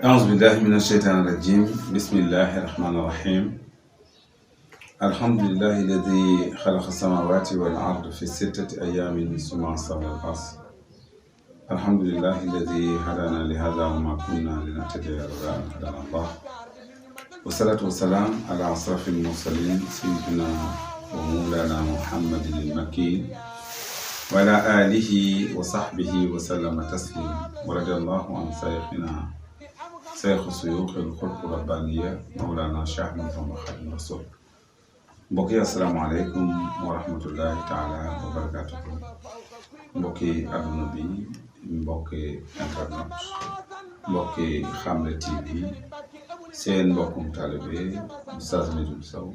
أعوذ بالله من الشيطان الرجيم بسم الله الرحمن الرحيم الحمد لله الذي خلق السماوات والأرض في 6 أيام ثم استوى على العرش الحمد لله الذي هدانا لهذا وما كنا لنهتدي لولا أن هدانا الله والصلاة والسلام على أشرف المرسلين سيدنا ومولانا محمد المكين وعلى آله وصحبه وسلم تسليما ورضي الله عن شيخنا شيخ الشيوخ الخلق الربانية مولانا شيخ محمد خادم رسول mbokk yi asalaamaaleykum wa rahmatullahi taala wa barakatuhu mbokki adduna bi mbokki internet mbokki Xamle TV seen mbokkum taalibe Oustaz Medoune Sow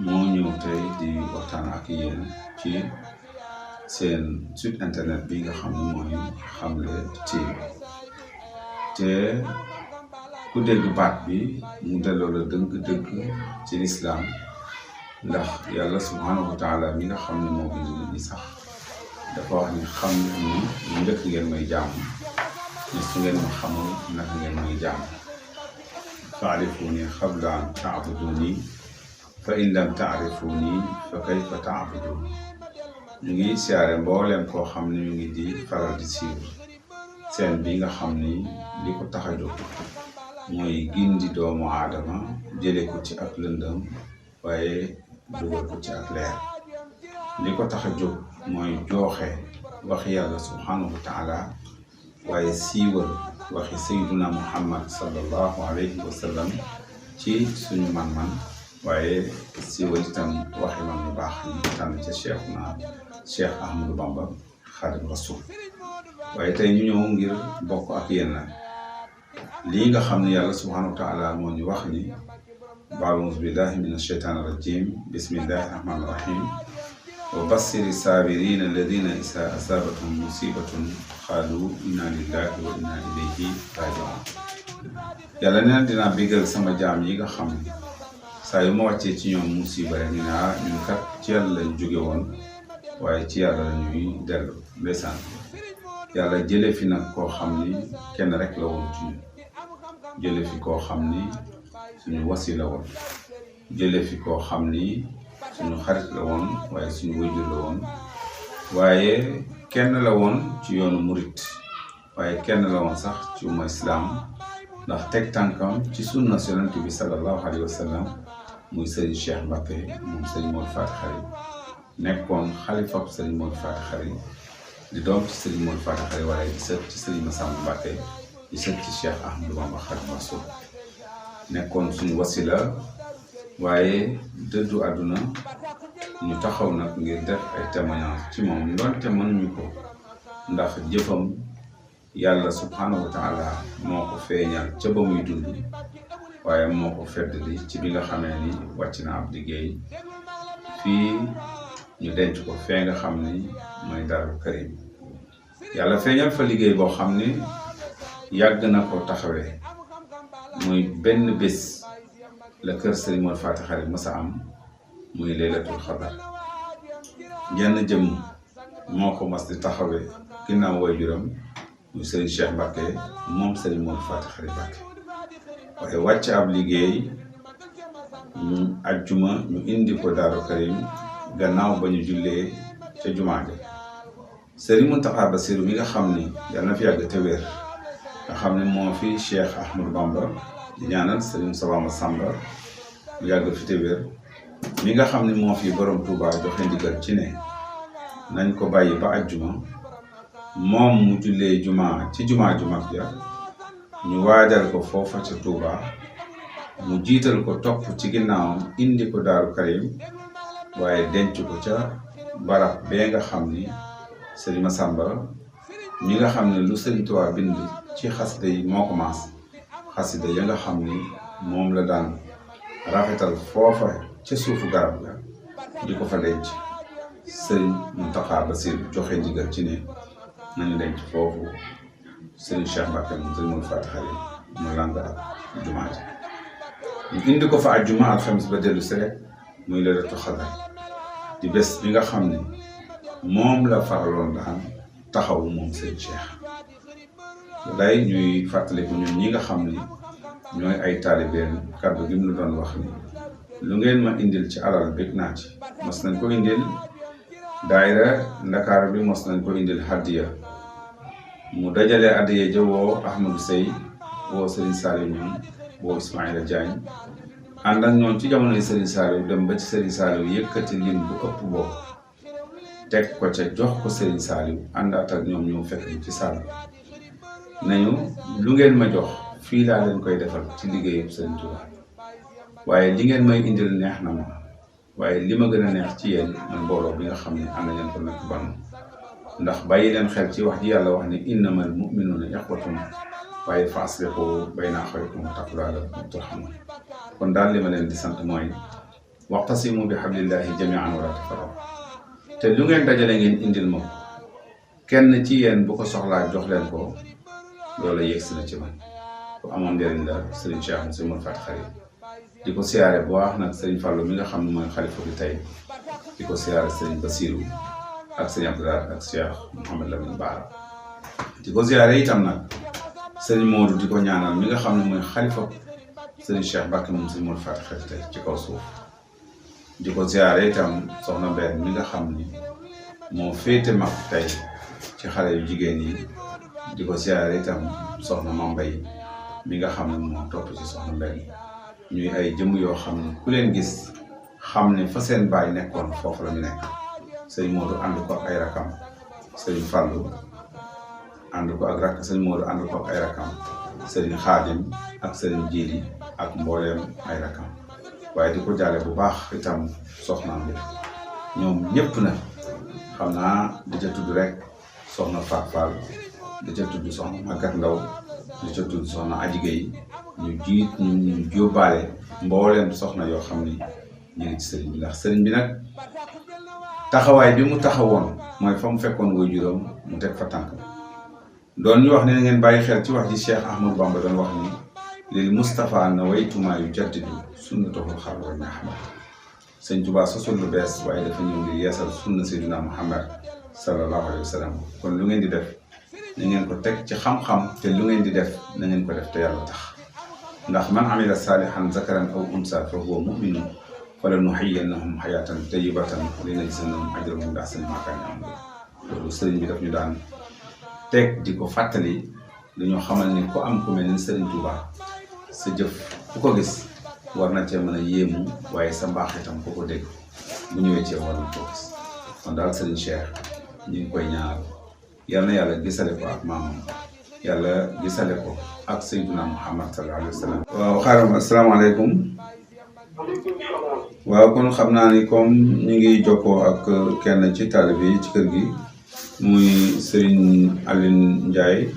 moo ñëw tey di waxtaan ak yéen ci seen site internet bi nga xam ne mooy Xamle TV te ku dégg baat bi mu delloo la dëgg-dëgg ci lislaam ndax yàlla subhanahu wa taala mi nga xam ne moo bind nit ñi sax dafa wax ni xam ni ñu njëkk ngeen may jaamu ne su ngeen ma xamul naka ngeen may jaamu faarifuni qabla an taabuduni fa in lam taarifuni fa kayfa taabuduni ñu ngi siyaare mbooleem koo xam ne ñu ngi di faral di siiw seen bi nga xam ni li ko tax a jóg mooy gindi doomu aadama jële ko ci ak lëndëm waaye dugal ko ci ak leer li ko tax a jóg mooy jooxe waxi yàlla subhanahu wa taala waaye siiwal waxi sayyiduna muhammad sallallahu alayhi wa sallam ci suñu man-man waaye siiwal itam waxi man yu baax yi tànn ca cheikh ahmadou bamba xaadim rasul waaye tey ñu ñëw ngir bokk ak yéen nag lii nga xam ne yàlla subhanahu wa taala moo ñu wax ni أعوذ بالله من الشيطان الرجيم بسم الله الرحمن الرحيم وبشر الصابرين الذين إذا أصابتهم مصيبة قالوا إنا لله وإنا إليه راجعون yàlla nee na dinaa bégal sama jaam yi nga xam ne saa yu ma wàccee ci ñoom musiba rek ñu ne ñun kat ci yàlla lañ jóge woon waaye ci yàlla la ñuy dellu ndeysaan yàlla jële fi nag koo xam ni kenn rek la woon ci ñun jële fi koo xam ni suñu wasi la woon jële fi koo xam ni suñu xarit la woon waaye suñu wëjur la woon waaye kenn la woon ci yoonu murit waaye kenn la woon sax ci umma islaam ndax teg tànkam ci sunna yonent bi sallallahu alayhi wa sallam muy sëriñ Cheikh Mbacké moom sëriñ Modou Faty Khary nekkoon xalifab sëriñ Modou Faty Khary di doom ci sëriñ Modou Faty Khary waaye di sët ci sëriñ Massamba Mbacké di sët ci Cheikh Ahmadou Bamba Khadimu Rasul nekkoon suñu wasila waaye dëddu àdduna ñu taxaw nag ngir def ay témoignage ci moom ndoonte mënuñu ko ndax jëfam yàlla subhanahu wa taala moo ko feeñal ca ba muy dund waaye moo ko feddali ci bi nga xamee ni wàcc na ab liggéey fii ñu denc ko fee nga xam ni mooy Daaru Karim yàlla feeñal fa liggéey boo xam ni yàgg na ko taxawee muy benn bés la kër Serigne Modou Faty Khary masa am muy laylatul xadar jenn jëm moo ko mas di taxawee ginnaaw waajuram muy Serigne Cheikh Mbacké moom Serigne Modou Faty Khary Mbacké waaye wàcc ab liggéey ñu ajjuma ñu indi ko Daaru Karim gannaaw ba ñu jullee ca jumaa ja Serigne Mountakha Bassirou mi nga xam ni yàlla na fi yàgg te wér nga xam ne moo fi Cheikh Ahmadou Bamba di ñaanal Serigne Sabama Samba mu yàgg fi te wér mi nga xam ne moo fi borom Touba joxe ndigal ci ne nañ ko bàyyi ba ajjuma moom mu jullee juma ci jumaa ju mag ja ñu waajal ko foofa ca Touba mu jiital ko topp ci ginnaawam indi ko Daaru Karim waaye denc ko ca barab bee nga xam ni Serigne Massamba mi nga xam ne lu Serigne Touba bind ci xasida yi moo ko maas xasida ya nga xam ni moom la daan rafetal foofa ca suufu garab la di ko fa denc Serigne Mountakha Bassirou joxe ndigal ci ne nañu denc foofu Serigne Cheikh Mbacké moom Serigne Modou Faty Khary mu lang ak jumaa ji ñu indi ko fa àjjuma alxamis ba dellu si rek muy laylatul xadar di bés bi nga xam ne moom la faraloon daan taxawu moom Serigne Cheikh day ñuy fàttaliku ñun ñi nga xam ni ñooy ay taalibeen kàddu gi mu la doon wax ni lu ngeen ma indil ci alal bég naa ci mos nañ ko indil daayira Ndakaar bi mos nañ ko indil hadiya mu dajale hadiya ja woo Ahmadou Sey woo Serigne Saliou ñoom woo Ismaïla Diagne ànd ak ñoom ci jamonoy Serigne Saliou dem ba ci Serigne Saliou yëkkati lim bu ëpp boobu teg ko ca jox ko Serigne Saliou àndaat ak ñoom ñoo fekk ci Saliou nañu lu ngeen ma jox fii laa leen koy defal ci liggéeyu Serigne Touba waaye li ngeen may indil neex na ma waaye li ma gën a neex ci yéen man mbooloo bi nga xam ne am na ngeen ko nekk ban ndax bàyyi leen xel ci wax ji yàlla wax ne innamal mu'minuuna ixwatun waaye fa aslihu bayna axawaykum wattaqu llaaha la'allakum turhamuun kon daal li ma leen di sant mooy wa'tasimu bi hablillahi jamii'an wa laa tafarraqu te lu ngeen dajale ngeen indil ma ko kenn ci yéen bu ko soxlaa jox leen ko loolu yegsi na ci man ku amoon njëriñ la Serigne Cheikh Moussa Mour Fati Xari di ko siyaare bu baax nag Serigne Fallou mi nga xam ne mooy xalifa bi tey di ko siyaare Serigne Bassirou ak Serigne Abdoulaye ak Cheikh Mouhamed Lamine Bara di ko siyaare itam nag Serigne Modou di ko ñaanal mi nga xam ne mooy xalifa Serigne Cheikh Mbacké moom Serigne Mour Fati Xari tey ci kaw suuf di ko siyaare itam soxna Mbène mi nga xam ni moo féete mag tey ci xale yu jigéen yi di ko siyaare itam soxna Mambay mi nga xam ne moo topp ci soxna Mbène ñuy ay jëmm yoo xam ne ku leen gis xam ne fa seen baay nekkoon foofu la ñu nekk sëñ Modou ànd ko ak ay rakam sëñ Fallou ànd ko ak rak sëñ Modou ànd ko ak ay rakam sëñ Xaadim ak sëñ Jiili ak mbooleem ay rakam waaye di ko jaale bu baax itam soxnaam bi ñoom ñëpp na xam naa di ca tudd rek soxna Faat Fall di ca tudd soxna Magat Ndaw di ca tudd soxna Aji Gueye ñu jóbbaale mbooleem soxna yoo xam ni ñu ngi ci sëriñ bi ndax sëriñ bi nag taxawaay bi mu taxawoon mooy fa mu fekkoon woy juróom mu teg fa tànk doon ñu wax ne ngeen bàyyi xel ci wax ji Cheikh Ahmadou Bamba doon wax ni lil Moustapha na waytumaa yu jaddidu sunnatahul xarra wa Ahmad sëñ Tuubaa sosul lu bees waaye dafa ñëw ngir yeesal sunna Seydina Muhammad sallallahu alayhi wa sallam kon lu ngeen di def na ngeen ko teg ci xam-xam te lu ngeen di def na ngeen ko def te yàlla tax ndax man amila saalihan zakaran aw unsa fa huwa mu'minun falanuhyiyannahu hayaatan tayyibatan wa lanajziyannahum ajrahum bi ahsani maa kaanu ya'maluun loolu sëriñ bi daf ñu daan teg di ko fàttali dañoo xamal ni ku am ku mel ni Sëriñ Tuubaa sa jëf ku ko gis war na cee mën a yéemu waaye sa mbaax itam ku ko dégg bu ñëwee cee war na koo gis kon daal Sëriñ Cheikh ñu ngi koy ñaar yal na yàlla gisale ko ak maamam yàlla gisale ko ak Seydina Muhammad sallallahu alayhi wa sallam. waaw xaaral asalaamaaleykum. waaw kon xam naa ni comme ñu ngi jokkoo ak kenn ci taalibe yi ci kër gi muy Serigne Aline Ndiaye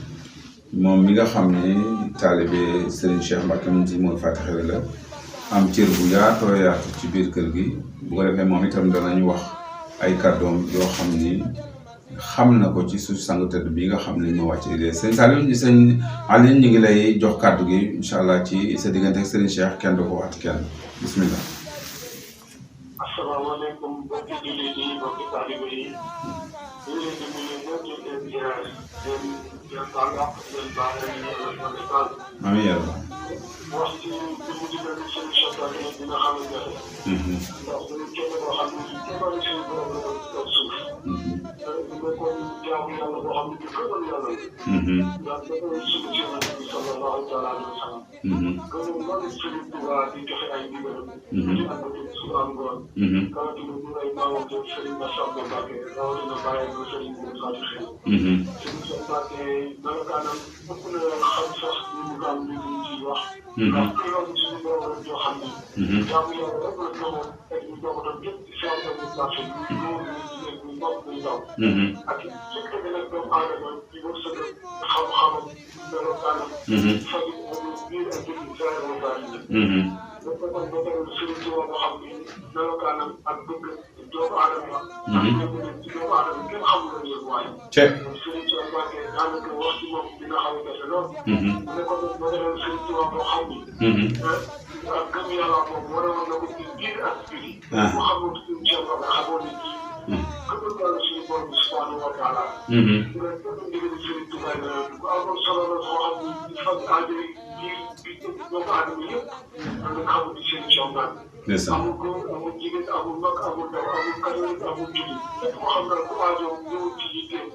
moom mi nga xam ne taalibe Serigne Cheikh Mbacké moom Serigne Mour Fati Xari la am cër bu yaatoo yaatu ci biir kër gi bu ko defee moom itam danañu wax ay kàddoom yoo xam ni xam na ko ci suuf sang tëdd bi nga xam ne ñoo wàcc idée sëñ Saliou sëñ Aline ñu ngi lay jox kàddu gi incha allah ci sa diggante ak Serigne Cheikh kenn du ko waxati kenn bismillah. asalaamaaleykum mbokki jullit yi mbokki taalibe yi ñu ngi leen di nuyu ñëpp di leen ziar leen baal àq leen baal leen yàlla baal. amiin yàlla. wax ci li mu digal seen chottal yi dina xam ne jafe. ndax dañu kenn koo xam ne kéemaan suñu borom la doon suuf. te nekkoon jaamu yàlla boo xam ne du gëmal yàlla la. ndax dafa suñu yonent bi sallallahu taala alayhi wa sallam. gënoon loolu Sëriñ Tuubaa di joxe ay ndigalam. di ànd ak suba ngoon. rawatina ñu ay maamam te Sëriñ Massamba Mbacké rawatina bàyyi ko Sëriñ Mour Fati Xari. Sëriñ Mbacké melokaanam ëpp na xam sax ñu mu daan ñu ciy wax. ndax ku yoon suñu borom rek yoo xam ne. jaamu yàlla rek la ñëwoon ak ñu njabootam yëpp ci seen marché bi ñu góor ñu jigéen ñu mag ñu ndaw. ak surtout que nag doomu aadama di wërsëg xam-xamam melokaanam. faju biir ak jënd saa yoo bari la. dafa kon ba tey Sëriñ Tuubaa boo xam ne melokaanam ak bëgg doomu aadama. ak ñoom ci doomu aadama kenn xamul la yéen waaye. Sëriñ Tuubaa Mbacké daanaka wax ci moom dina xaw a jafe lool. mu ne ko ba tey Sëriñ Tuubaa boo xam ni. ak gëm yàlla moom waroon na ko ci biir ak biir. mu xamoon suñu ceeb ba nga xamoon ne kii. gëmul yàlla suñu borom bi subhanahu wa taala. ñu ne képp ndigal Serigne Touba yi bu amoon solo la soo xam ne di faj aajo yi bi doomu aadama yëpp nga xamul ci seen coono amul góor amul jigéen amul mag amul ndaw amul catholique amul jullit képp koo xam ne ku aajo ñëw ci yitteem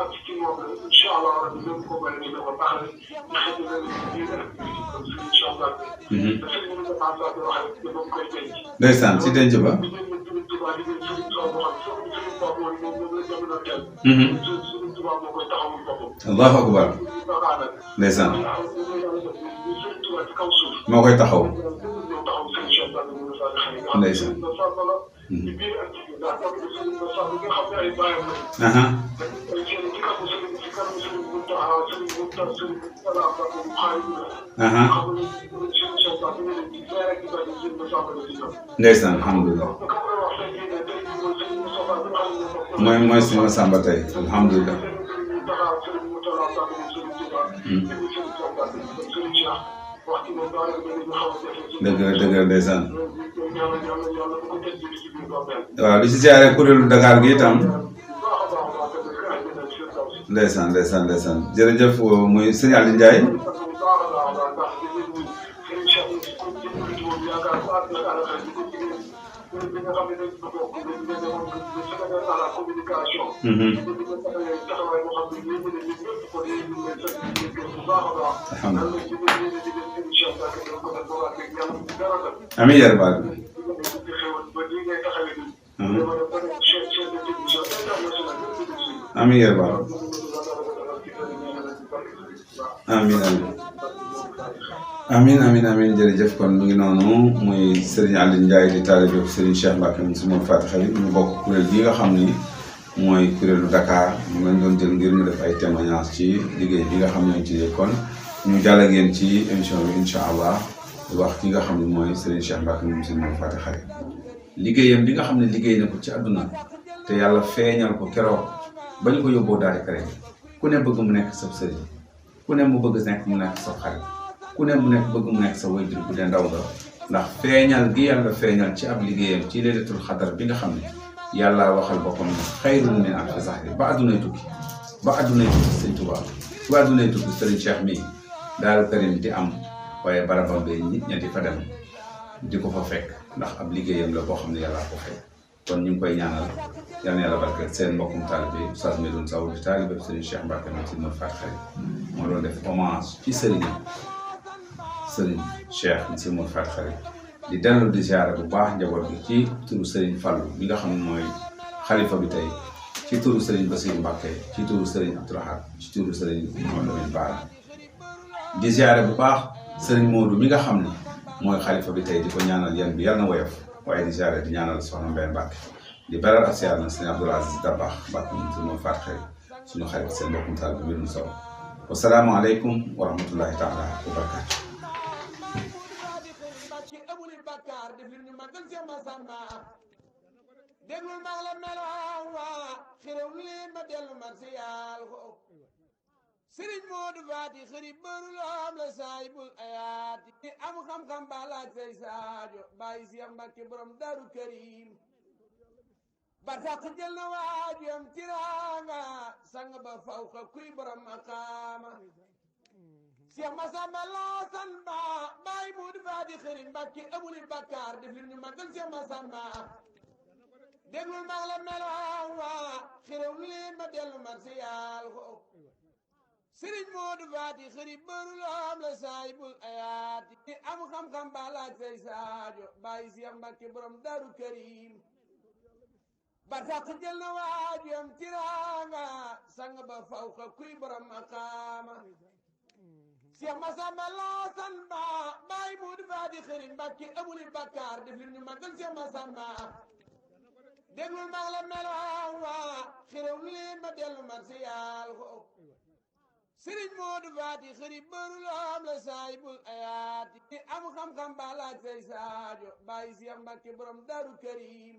ak ci moom la incha allah rabi même ko bëri dina ko baax rek ñu xëy na lii rek comme si incha allah. te sëriñ bi nga wax rek dafa koy denc. ndeysaan ci denc ba. di ngeen mën Serigne Touba di ngeen Serigne Touba boo xam ne Serigne Touba moom la jamono teel. Serigne Touba moo koy taxawul boppam. allahu akbar. ndeysaan. moo koy taxaw. ndeysaan. ndeysaan alhamdulilah. mooy si Massamba tey alhamdulilah. dëgg la ndeysaan. waaw di ci siyaare kuréelu Dakar gi itam. ndeysaan jërëjëf muy sëñ Aliou Ndiaye. amiin yaa rabbal aalamiin. amiin yaa rabbal aalamiin. amiin jërëjëf kon mu ngi noonu muy Serigne Aliou Ndiaye di taalibe Serigne Cheikh Mbacke moom si moom Faty Khary ñu bokk kuréel gi nga xam ni mooy kuréelu Dakar mu lañ doon jël ngir ñu def ay témoignages ci liggéey bi nga xam ne ci kon ñu jàll ak yéen ci émission bi incha allah wax ki nga xam ne mooy Serigne Cheikh Mbacke moom si moom Faty Khary liggéeyam bi nga xam ne liggéey na ko ci àdduna te yàlla feeñal ko keroog ba ñu ko yóbboo daal di kare ku ne bëgg mu nekk sa sëriñ ku ne mu bëgg nekk mu nekk sa xarit ku ne mu nekk bëgg mu nekk sa wayjur bu dee ndaw nga ndax feeñal gi yàlla feeñal ci ab liggéeyam ci laylatul xadar bi nga xam ne yàlla waxal boppam ne xayrun min alfi shahrin ba addunay tukki Sëñ Tuubaa ba addunay tukki Serigne Cheikh mii Daaru Karim di am waaye barabam bee nit ña di fa dem di ko fa fekk ndax ab liggéeyam la boo xam ne yàlla ko fekk kon ñu ngi koy ñaanal yal na yàlla barkeel seen mbokkum taalibe Oustaz Medoune Sow di taalibe Serigne Cheikh Mbacke moom si moom Faty Khary moo doon def hommage ci Serigne Cheikh si moom Faty Khary di dellu di ziare bu baax njaboot gi ci turu Serigne Fallou bi nga xam ne mooy xalifa bi tey ci turu Serigne Bassirou Mbacke ci turu Serigne Abdourahad ci turu Serigne Mouhamadou Lamine Bara di ziare bu baax Serigne Modou mi nga xam ne mooy xalifa bi tey di ko ñaanal yan bi yàlla na woyof waaye di ziare di ñaanal soxna Mbaye Mbacke di beral ak ziare na Serigne Abdoul Aziz Dabakh Mbacke moom si moom Faty Khary suñu xarit seen mbokkum taal bi Medoune Sow wasalaamualeykum wa rahmatullahi taala wa barakaatu. déglul mag la meloon waa xiraw leen ma dellu marsiyaal ko Sëriñ Moodu Faty Khary bëru loom la saayibul ayaati ni am xam-xam balaaj say saajo bàyyi Seex Mbàkke borom Daaru Karim ba tax jël na waajom tiraanga sang ba fawqa kuy borom maqaama Seex Masamba Laasan Ba bàyyi Moodu Faty Khary Mbàkke amuli bakkaar def li ñu magal Seex Masamba déglul mag la meloon waa xiraw leen ma dellu marsiyaal ko Sëriñ Moodu Faty Khary bëru loom la saayibul ayaati ni am xam-xam balaaj say saajo bàyyi Seex Mbàkke borom Daaru Karim ba tax jël na waajom tiraanga sang ba fawqa kuy borom maqaama Seex Masamba Laasan Ba bàyyi Moodu Faty Khary Mbàkke amuli bakkaar def li ñu magal Seex Masamba déglul mag la meloon waa xiraw leen ma dellu marsiyaal ko Sëriñ Moodu Faty Khary bëru loom la saayibul ayaati ni am xam-xam balaaj say saajo bàyyi Seex Mbàkke borom Daaru Karim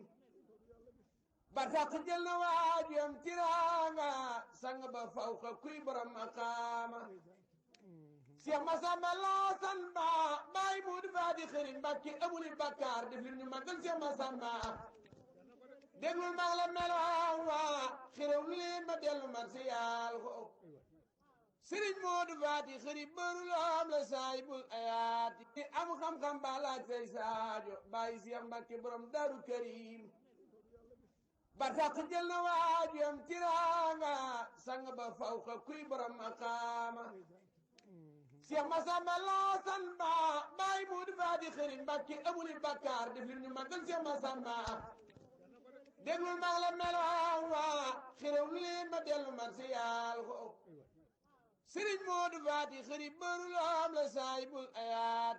ba tax jël na waajom tiraanga sang ba fawqa kuy borom maqaama Seex Masamba Laasan Ba bàyyi Moodu Faty Khary Mbàkke amuli bakkaar def li ñu magal Seex Masamba déglul mag la meloon waa xiraw leen ma dellu man si yaal ko sëriñ Moodu Faati xëri bëru loom la saayibul ayaati ñi am xam-xam ba laaj say saajo bàyyi Seex Mbàkke borom Daaru Karim ba tax jël na waajam tiraanga sang ba faw xa kuy borom maqaama Seex Masamba Laasan Ba bàyyi Moodu Faati xëri Mbàkke amuli bakkaar def li ñu magal Seex Masamba déglul mag la meloon waa xiraw leen ma dellu man si yaal ko sëriñ Moodu Faati xëri bëru loom la saayibul ayaati